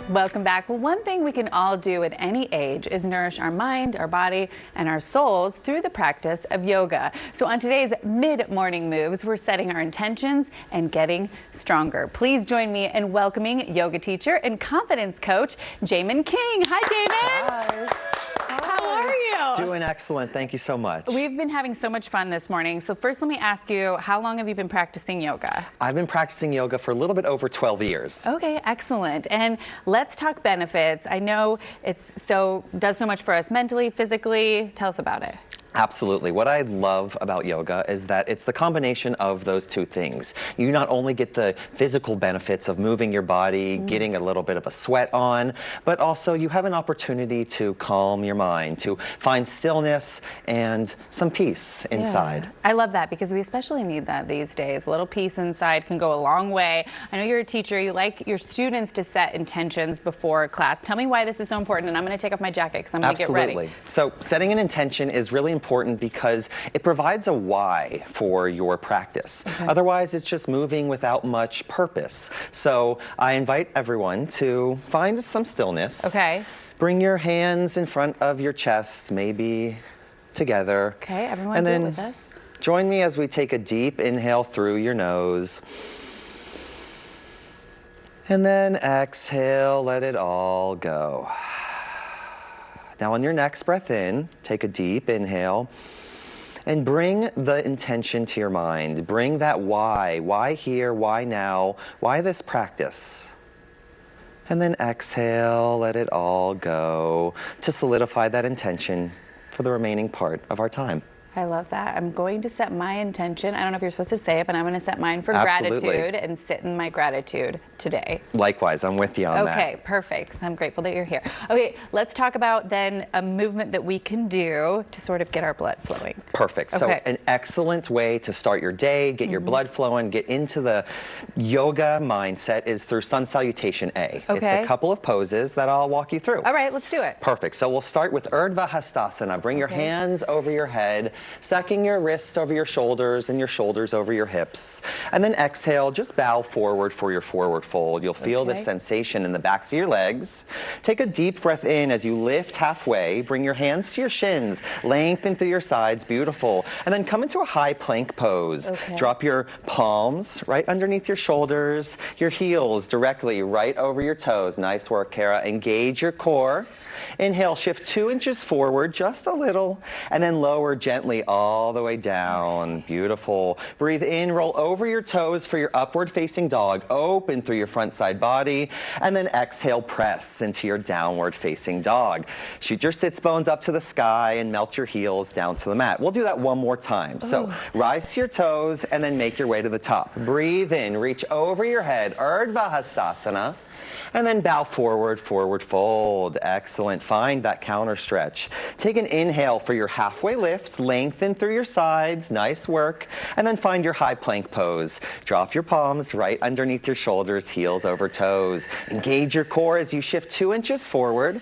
Welcome back. Well, one thing we can all do at any age is nourish our mind, our body, and our souls through the practice of yoga. So on today's mid-morning moves, we're setting our intentions and getting stronger. Please join me in welcoming yoga teacher and confidence coach, Jamin King. Hi, Jamin. Hi. How are you? Doing excellent. Thank you so much. We've been having so much fun this morning. So first, let me ask you, how long have you been practicing yoga? I've been practicing yoga for a little bit over 12 years. Okay, excellent. And let's talk benefits. I know does so much for us mentally, physically. Tell us about it. Absolutely. What I love about yoga is that it's the combination of those two things. You not only get the physical benefits of moving your body, getting a little bit of a sweat on, but also you have an opportunity to calm your mind, to find stillness and some peace inside. Yeah. I love that because we especially need that these days. A little peace inside can go a long way. I know you're a teacher. You like your students to set intentions before class. Tell me why this is so important, and I'm going to take off my jacket because I'm going to get ready. Absolutely. So setting an intention is really important because it provides a why for your practice. Okay. Otherwise, it's just moving without much purpose. So I invite everyone to find some stillness. Okay. Bring your hands in front of your chest, maybe together. Okay, everyone and do it then with us. Join me as we take a deep inhale through your nose. And then exhale, let it all go. Now on your next breath in, take a deep inhale and bring the intention to your mind. Bring that why. Why here? Why now? Why this practice? And then exhale, let it all go to solidify that intention for the remaining part of our time. I love that. I'm going to set my intention. I don't know if you're supposed to say it, but I'm going to set mine for Absolutely. gratitude and sit in my gratitude today. Likewise, I'm with you on that. Okay, perfect. I'm grateful that you're here. Okay, let's talk about then a movement that we can do to sort of get our blood flowing. Perfect. So an excellent way to start your day, get your blood flowing, get into the yoga mindset is through sun salutation A. Okay. It's a couple of poses that I'll walk you through. All right, let's do it. Perfect. So we'll start with Urdhva Hastasana. Bring your hands over your head, stacking your wrists over your shoulders and your shoulders over your hips. And then exhale, just bow forward for your forward fold. You'll feel this sensation in the backs of your legs. Take a deep breath in as you lift halfway. Bring your hands to your shins, lengthen through your sides, beautiful. And then come into a high plank pose. Okay. Drop your palms right underneath your shoulders, your heels directly right over your toes. Nice work, Kara. Engage your core. Inhale, shift 2 inches forward, just a little, and then lower gently all the way down. Beautiful. Breathe in, roll over your toes for your upward facing dog. Open through your front side body, and then exhale, press into your downward facing dog. Shoot your sits bones up to the sky and melt your heels down to the mat. We'll do that one more time. So rise to your toes and then make your way to the top. Breathe in, reach over your head, Urdhva Hastasana. And then bow forward, forward fold. Excellent. Find that counter stretch. Take an inhale for your halfway lift. Lengthen through your sides. Nice work. And then find your high plank pose. Drop your palms right underneath your shoulders, heels over toes. Engage your core as you shift 2 inches forward.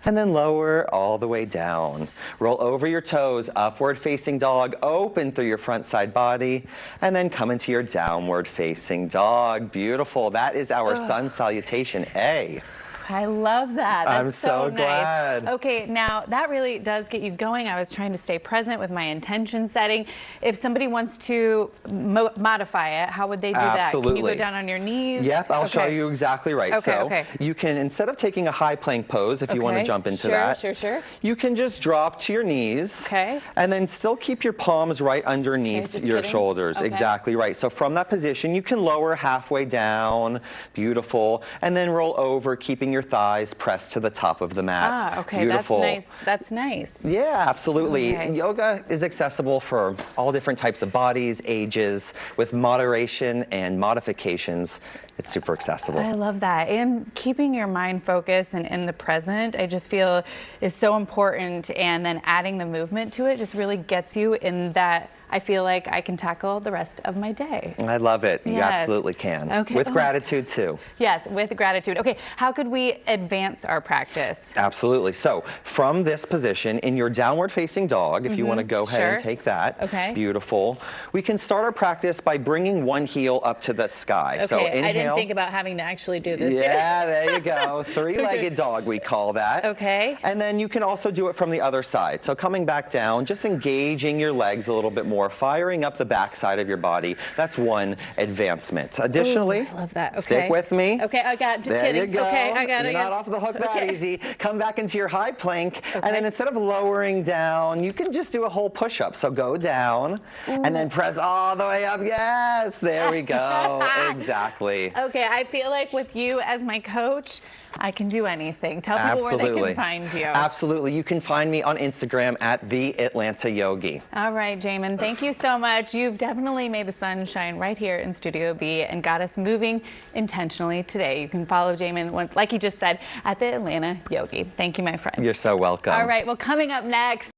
And then lower all the way down. Roll over your toes, upward facing dog, open through your front side body, and then come into your downward facing dog. Beautiful. That is our sun salutation A. I love that. That's I'm so glad. Nice. Okay, now that really does get you going. I was trying to stay present with my intention setting. If somebody wants to modify it, how would they do that? Can you go down on your knees? Yep, I'll show you exactly right. Okay, you can, instead of taking a high plank pose, if you want to jump into that, Sure. you can just drop to your knees. Okay. And then still keep your palms right underneath your shoulders. Okay. Exactly right. So from that position, you can lower halfway down. Beautiful. And then roll over, keeping your thighs pressed to the top of the mat. Okay, beautiful. That's nice. That's nice. Yeah, absolutely. Okay. Yoga is accessible for all different types of bodies, ages, with moderation and modifications. It's super accessible. I love that. And keeping your mind focused and in the present, I just feel is so important. And then adding the movement to it just really gets you in that. I feel like I can tackle the rest of my day. I love it. You Yes. absolutely can. Okay. With gratitude too. Yes, with gratitude. Okay, how could we advance our practice? Absolutely. So from this position in your downward facing dog, if you want to go ahead and take that. Okay. Beautiful. We can start our practice by bringing one heel up to the sky. Okay, So inhale. I inhale. think about having to actually do this. Yeah, there you go. Three-legged dog, we call that. Okay. And then you can also do it from the other side. So coming back down, just engaging your legs a little bit more, firing up the back side of your body. That's one advancement. Additionally, I love that. Okay. Stick with me. Okay, I got it. Just there kidding. You go. Okay, I got it. You're not off the hook that Okay. easy. Come back into your high plank. Okay. And then instead of lowering down, you can just do a whole push-up. So go down and then press all the way up. Yes, there we go. Exactly. Okay, I feel like with you as my coach, I can do anything. Tell people where they can find you. Absolutely. You can find me on Instagram at @TheAtlantaYogi. All right, Jamin, thank you so much. You've definitely made the sun shine right here in Studio B and got us moving intentionally today. You can follow Jamin, like he just said, at the Atlanta Yogi. Thank you, my friend. You're so welcome. All right, well, coming up next.